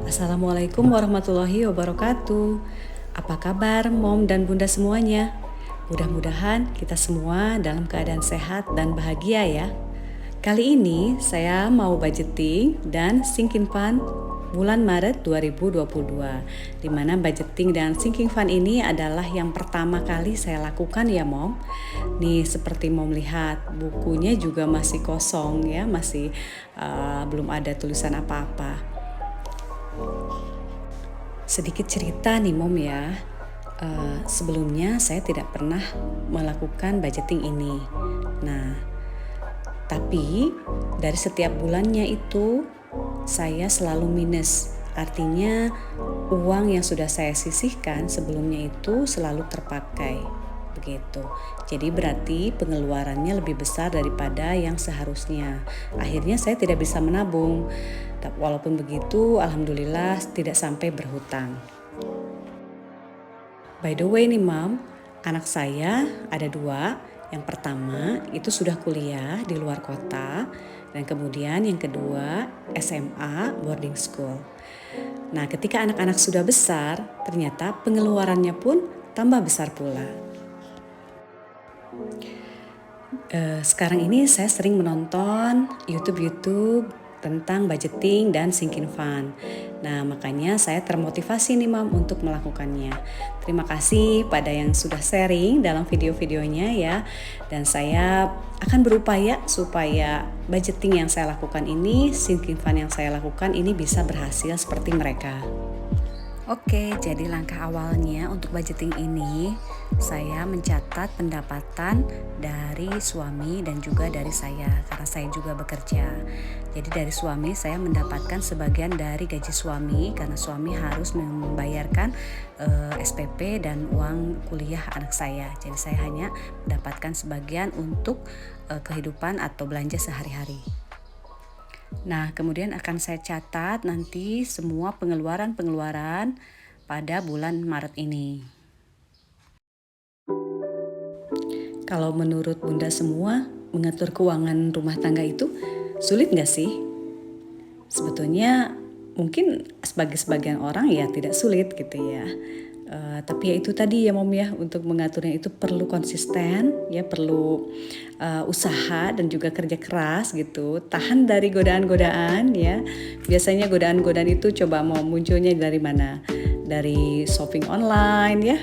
Assalamualaikum warahmatullahi wabarakatuh. Apa kabar mom dan bunda semuanya? Mudah-mudahan kita semua dalam keadaan sehat dan bahagia ya. Kali ini saya mau budgeting dan sinking fund bulan Maret 2022. Di mana budgeting dan sinking fund ini adalah yang pertama kali saya lakukan ya mom. Nih seperti mom lihat bukunya juga masih kosong ya, masih belum ada tulisan apa-apa. Sedikit cerita nih mom ya, sebelumnya saya tidak pernah melakukan budgeting ini. Nah, tapi dari setiap bulannya itu saya selalu minus. Artinya uang yang sudah saya sisihkan sebelumnya itu selalu terpakai. Begitu. Jadi berarti pengeluarannya lebih besar daripada yang seharusnya. Akhirnya saya tidak bisa menabung. Walaupun begitu, alhamdulillah tidak sampai berhutang. By the way nih Mam, anak saya ada 2. Yang pertama itu sudah kuliah di luar kota, dan kemudian yang kedua SMA boarding school. Nah, ketika anak-anak sudah besar, ternyata pengeluarannya pun tambah besar pula. Sekarang ini saya sering menonton YouTube tentang budgeting dan sinking fund. Nah, makanya saya termotivasi nih Mam untuk melakukannya. Terima kasih pada yang sudah sharing dalam video-videonya ya. Dan saya akan berupaya supaya budgeting yang saya lakukan ini, sinking fund yang saya lakukan ini bisa berhasil seperti mereka. Oke, jadi langkah awalnya untuk budgeting ini saya mencatat pendapatan dari suami dan juga dari saya karena saya juga bekerja. Jadi dari suami saya mendapatkan sebagian dari gaji suami karena suami harus membayarkan SPP dan uang kuliah anak saya. Jadi saya hanya mendapatkan sebagian untuk kehidupan atau belanja sehari-hari. Nah, kemudian akan saya catat nanti semua pengeluaran pada bulan Maret ini. Kalau menurut Bunda semua, mengatur keuangan rumah tangga itu sulit nggak sih? Sebetulnya mungkin sebagai sebagian orang ya tidak sulit gitu ya. Tapi ya itu tadi ya Mom ya, untuk mengaturnya itu perlu konsisten ya, perlu usaha dan juga kerja keras gitu, tahan dari godaan-godaan ya. Biasanya godaan-godaan itu coba mau munculnya dari mana? Dari shopping online ya,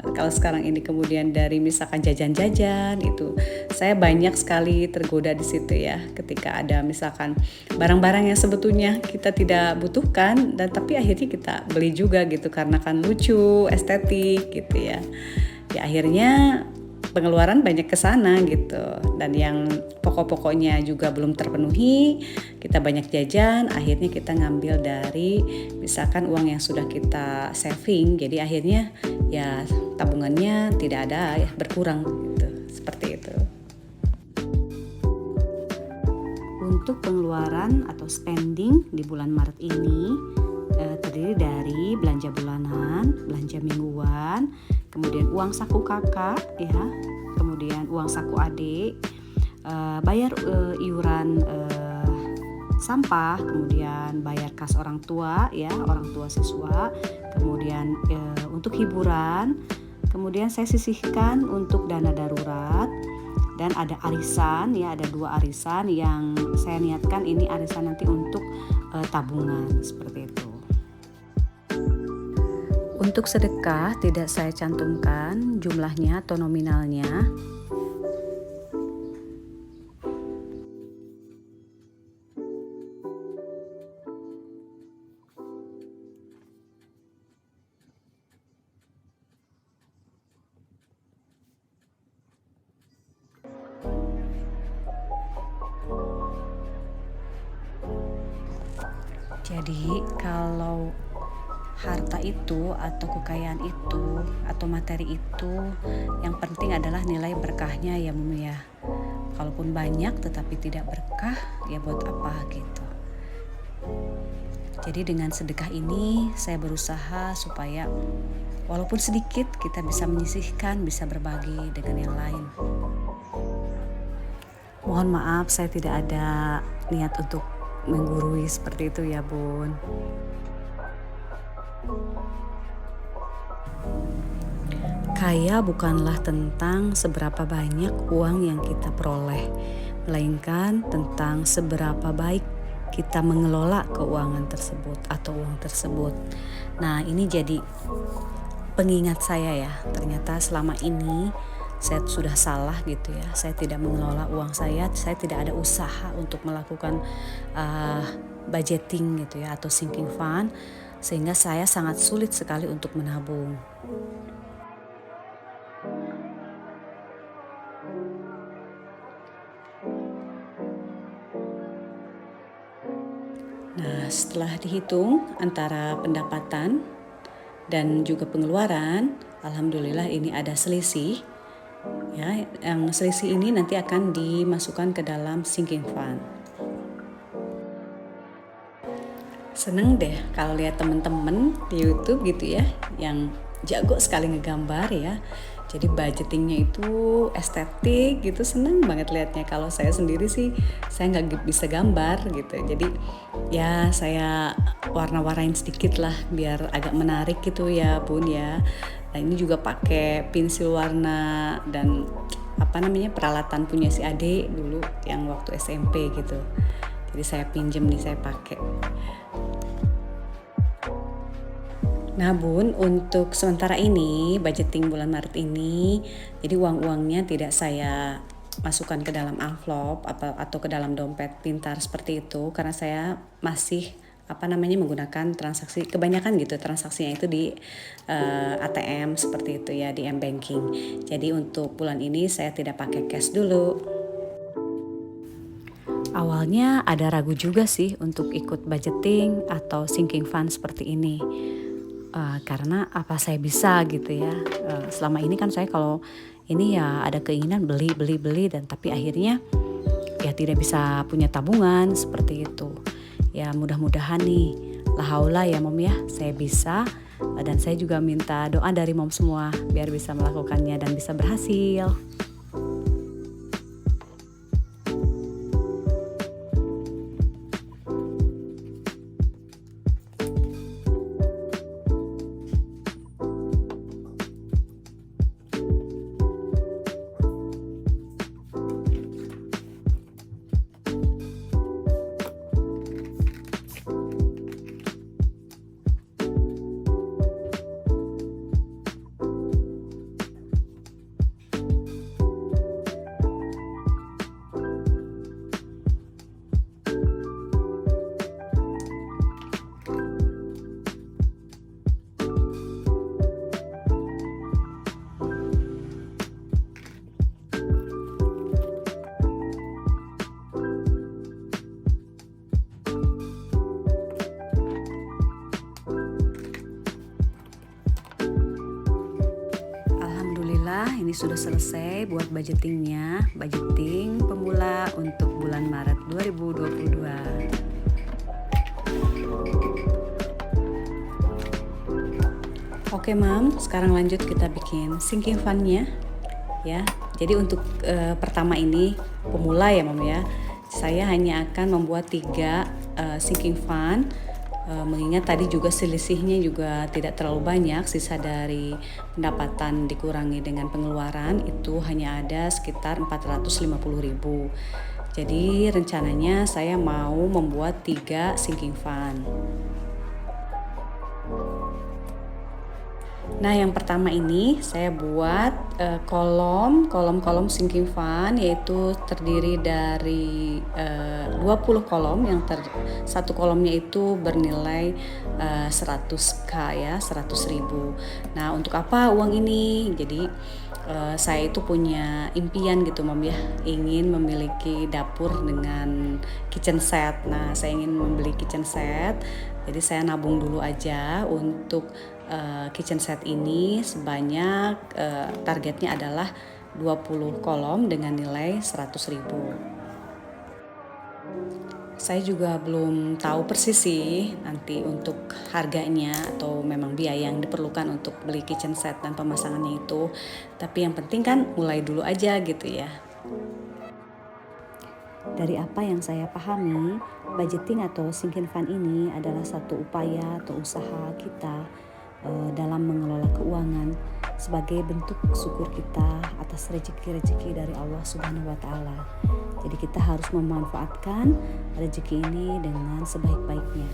kalau sekarang ini kemudian dari misalkan jajan-jajan itu saya banyak sekali tergoda di situ ya, ketika ada misalkan barang-barang yang sebetulnya kita tidak butuhkan dan tapi akhirnya kita beli juga gitu karena kan lucu, estetik gitu ya. Ya akhirnya pengeluaran banyak ke sana gitu, dan yang pokok-pokoknya juga belum terpenuhi, kita banyak jajan, akhirnya kita ngambil dari misalkan uang yang sudah kita saving, jadi akhirnya ya tabungannya tidak ada ya, berkurang gitu, seperti itu. Untuk pengeluaran atau spending di bulan Maret ini terdiri dari belanja bulanan, belanja mingguan, kemudian uang saku kakak ya, kemudian uang saku adik, bayar iuran sampah, kemudian bayar kas orang tua ya, orang tua siswa, kemudian untuk hiburan, kemudian saya sisihkan untuk dana darurat, dan ada arisan ya, ada 2 arisan yang saya niatkan ini arisan nanti untuk tabungan seperti itu. Untuk sedekah tidak saya cantumkan jumlahnya atau nominalnya. Jadi kalau harta itu atau kekayaan itu atau materi itu yang penting adalah nilai berkahnya ya Mum ya. Kalaupun banyak tetapi tidak berkah ya buat apa gitu. Jadi dengan sedekah ini saya berusaha supaya walaupun sedikit kita bisa menyisihkan, bisa berbagi dengan yang lain. Mohon maaf saya tidak ada niat untuk menggurui seperti itu ya Bun. Kaya bukanlah tentang seberapa banyak uang yang kita peroleh, melainkan tentang seberapa baik kita mengelola keuangan tersebut atau uang tersebut. Nah, ini jadi pengingat saya ya, ternyata selama ini saya sudah salah gitu ya. Saya tidak mengelola uang saya tidak ada usaha untuk melakukan budgeting gitu ya atau sinking fund, sehingga saya sangat sulit sekali untuk menabung. Nah, setelah dihitung antara pendapatan dan juga pengeluaran, alhamdulillah ini ada selisih. Ya, yang selisih ini nanti akan dimasukkan ke dalam sinking fund. Seneng deh kalau lihat temen-temen di YouTube gitu ya, yang jago sekali ngegambar ya. Jadi budgetingnya itu estetik gitu, seneng banget liatnya. Kalau saya sendiri sih, saya nggak bisa gambar gitu. Jadi ya saya warna-warnain sedikit lah biar agak menarik gitu ya Bun ya. Nah ini juga pakai pensil warna dan peralatan punya si Ade dulu yang waktu SMP gitu. Jadi saya pinjem nih, saya pakai. Nah Bun, untuk sementara ini budgeting bulan Maret ini, jadi uang-uangnya tidak saya masukkan ke dalam amplop atau ke dalam dompet pintar seperti itu, karena saya masih menggunakan transaksi, kebanyakan gitu transaksinya itu di ATM seperti itu ya, di M-Banking. Jadi untuk bulan ini saya tidak pakai cash dulu. Awalnya ada ragu juga sih untuk ikut budgeting atau sinking fund seperti ini. Karena apa saya bisa gitu ya. Selama ini kan saya kalau ini ya ada keinginan beli dan tapi akhirnya ya tidak bisa punya tabungan seperti itu. Ya mudah-mudahan nih, la haula ya Mom ya, saya bisa, dan saya juga minta doa dari Mom semua biar bisa melakukannya dan bisa berhasil. Ini sudah selesai buat budgeting pemula untuk bulan Maret 2022. Oke Mam, sekarang lanjut kita bikin sinking fund-nya ya. Jadi untuk pertama ini pemula ya Mam ya, saya hanya akan membuat 3 sinking fund. Mengingat tadi juga selisihnya juga tidak terlalu banyak, sisa dari pendapatan dikurangi dengan pengeluaran itu hanya ada sekitar 450.000. Jadi rencananya saya mau membuat 3 sinking fund. Nah yang pertama ini saya buat kolom sinking fund, yaitu terdiri dari 20 kolom yang satu kolomnya itu bernilai 100.000 ya, 100.000. Nah untuk apa uang ini? Jadi saya itu punya impian gitu Mom ya, ingin memiliki dapur dengan kitchen set. Nah saya ingin membeli kitchen set, jadi saya nabung dulu aja untuk kitchen set ini sebanyak targetnya adalah 20 kolom dengan nilai 100.000. Saya juga belum tahu persis sih nanti untuk harganya atau memang biaya yang diperlukan untuk beli kitchen set dan pemasangannya itu. Tapi yang penting kan mulai dulu aja gitu ya. Dari apa yang saya pahami, budgeting atau sinking fund ini adalah satu upaya atau usaha kita dalam mengelola keuangan sebagai bentuk syukur kita atas rezeki-rezeki dari Allah Subhanahu wa taala. Jadi kita harus memanfaatkan rezeki ini dengan sebaik-baiknya.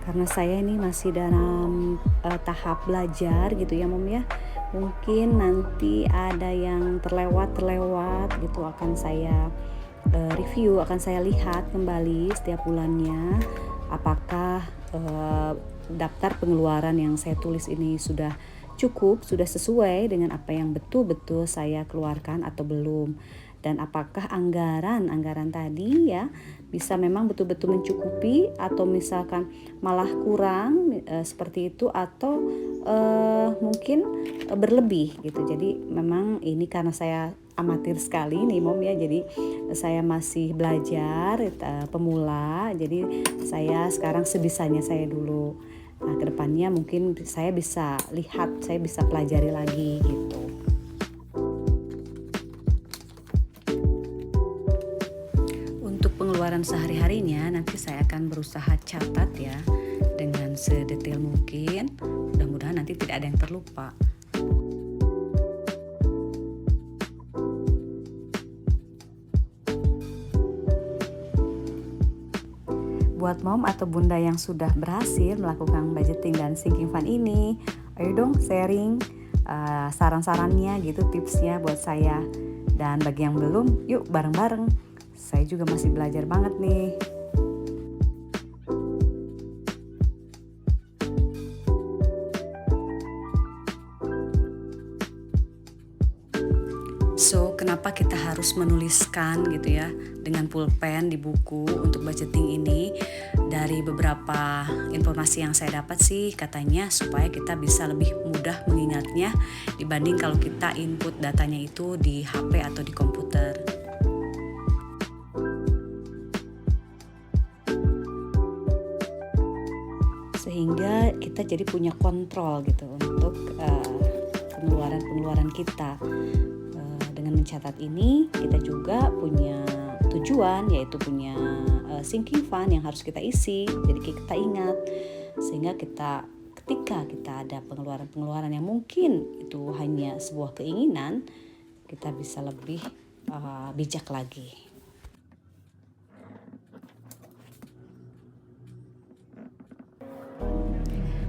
Karena saya ini masih dalam tahap belajar gitu ya Mom ya. Mungkin nanti ada yang terlewat gitu akan saya review, akan saya lihat kembali setiap bulannya apakah daftar pengeluaran yang saya tulis ini sudah cukup, sudah sesuai dengan apa yang betul-betul saya keluarkan atau belum. Dan apakah anggaran tadi ya bisa memang betul-betul mencukupi atau misalkan malah kurang seperti itu atau mungkin berlebih gitu. Jadi memang ini karena saya amatir sekali nih Mom ya, jadi saya masih belajar pemula, jadi saya sekarang sebisanya saya dulu. Nah kedepannya mungkin saya bisa lihat, saya bisa pelajari lagi gitu. Pengeluaran sehari-harinya nanti saya akan berusaha catat ya dengan sedetail mungkin. Mudah-mudahan nanti tidak ada yang terlupa. Buat Mom atau Bunda yang sudah berhasil melakukan budgeting dan sinking fund ini, ayo dong sharing saran-sarannya gitu, tipsnya buat saya. Dan bagi yang belum, yuk bareng-bareng. Saya juga masih belajar banget nih. So, kenapa kita harus menuliskan gitu ya dengan pulpen di buku untuk budgeting ini? Dari beberapa informasi yang saya dapat sih katanya supaya kita bisa lebih mudah mengingatnya dibanding kalau kita input datanya itu di HP atau di komputer. Sehingga kita jadi punya kontrol gitu untuk pengeluaran kita. Dengan mencatat ini kita juga punya tujuan, yaitu punya sinking fund yang harus kita isi. Jadi kita ingat sehingga ketika kita ada pengeluaran yang mungkin itu hanya sebuah keinginan, kita bisa lebih bijak lagi.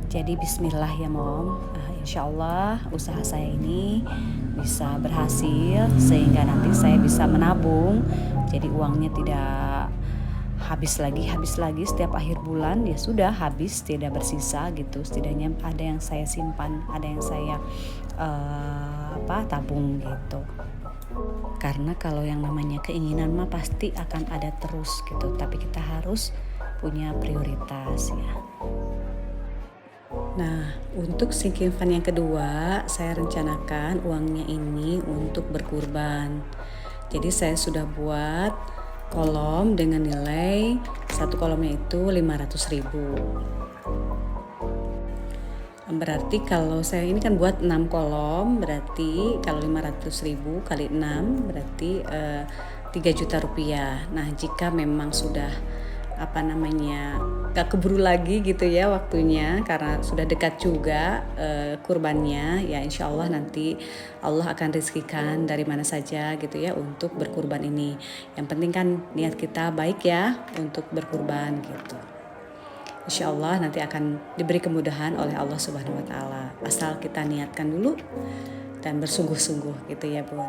Jadi bismillah ya Mom, insya Allah usaha saya ini bisa berhasil sehingga nanti saya bisa menabung. Jadi uangnya tidak habis lagi setiap akhir bulan, ya sudah habis, tidak bersisa gitu. Setidaknya ada yang saya simpan, ada yang saya tabung gitu. Karena kalau yang namanya keinginan mah pasti akan ada terus gitu, tapi kita harus punya prioritas ya. Nah, untuk sinking fund yang kedua, saya rencanakan uangnya ini untuk berkurban. Jadi saya sudah buat kolom dengan nilai satu kolomnya itu 500.000. Berarti kalau saya ini kan buat 6 kolom, berarti kalau 500.000 kali 6 berarti 3 juta rupiah. Nah, jika memang sudah gak keburu lagi gitu ya waktunya karena sudah dekat juga kurbannya, ya insya Allah nanti Allah akan rezekikan dari mana saja gitu ya untuk berkurban ini. Yang penting kan niat kita baik ya untuk berkurban gitu. Insya Allah nanti akan diberi kemudahan oleh Allah Subhanahu wa taala. Asal kita niatkan dulu dan bersungguh-sungguh gitu ya Bun.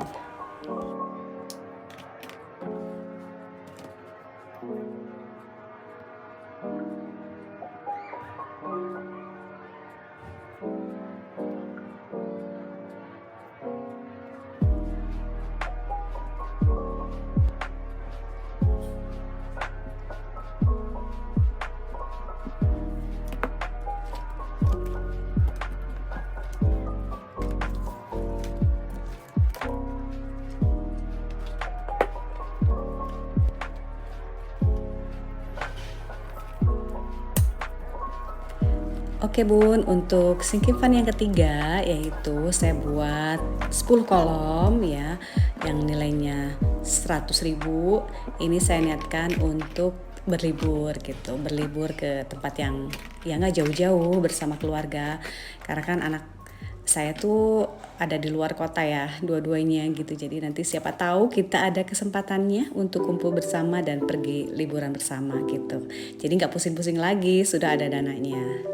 Oke Bun, untuk sinking fund yang ketiga yaitu saya buat 10 kolom ya, yang nilainya 100.000. Ini saya niatkan untuk berlibur gitu, berlibur ke tempat yang ya nggak jauh-jauh bersama keluarga. Karena kan anak saya tuh ada di luar kota ya, dua-duanya gitu. Jadi nanti siapa tahu kita ada kesempatannya untuk kumpul bersama dan pergi liburan bersama gitu. Jadi nggak pusing-pusing lagi, sudah ada dananya.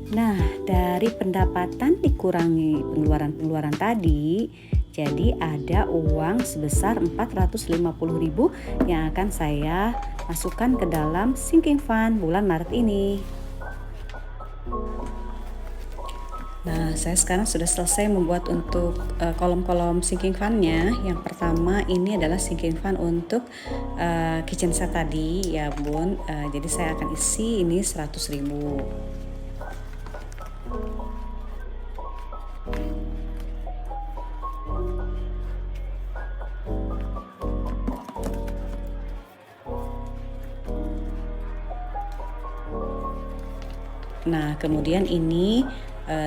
Nah, dari pendapatan dikurangi pengeluaran-pengeluaran tadi, jadi ada uang sebesar 450.000 yang akan saya masukkan ke dalam sinking fund bulan Maret ini. Nah, saya sekarang sudah selesai membuat untuk kolom-kolom sinking fund-nya. Yang pertama ini adalah sinking fund untuk kitchen set tadi ya Bun. Jadi saya akan isi ini 100.000. Nah, kemudian ini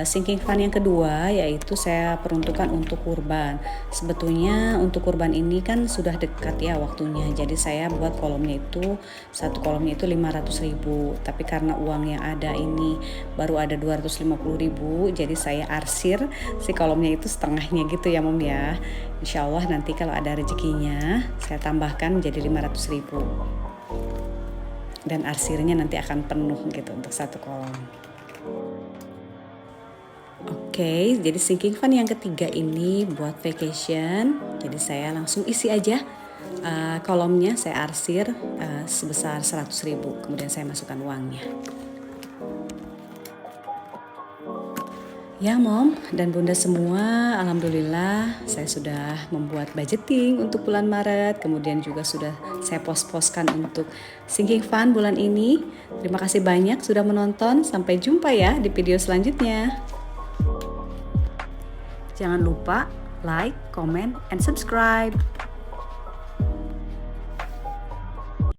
sinking fund yang kedua yaitu saya peruntukkan untuk kurban. Sebetulnya untuk kurban ini kan sudah dekat ya waktunya. Jadi saya buat kolomnya itu, satu kolomnya itu 500.000. Tapi karena uang yang ada ini baru ada 250.000, jadi saya arsir si kolomnya itu setengahnya gitu ya Mom ya. Insya Allah nanti kalau ada rezekinya saya tambahkan menjadi 500.000. Dan arsirnya nanti akan penuh gitu untuk satu kolom. Oke, jadi sinking fund yang ketiga ini buat vacation. Jadi saya langsung isi aja kolomnya, saya arsir sebesar 100.000. Kemudian saya masukkan uangnya. Ya Mom dan Bunda semua, alhamdulillah saya sudah membuat budgeting untuk bulan Maret. Kemudian juga sudah saya pos-poskan untuk sinking fund bulan ini. Terima kasih banyak sudah menonton. Sampai jumpa ya di video selanjutnya. Jangan lupa like, comment, and subscribe.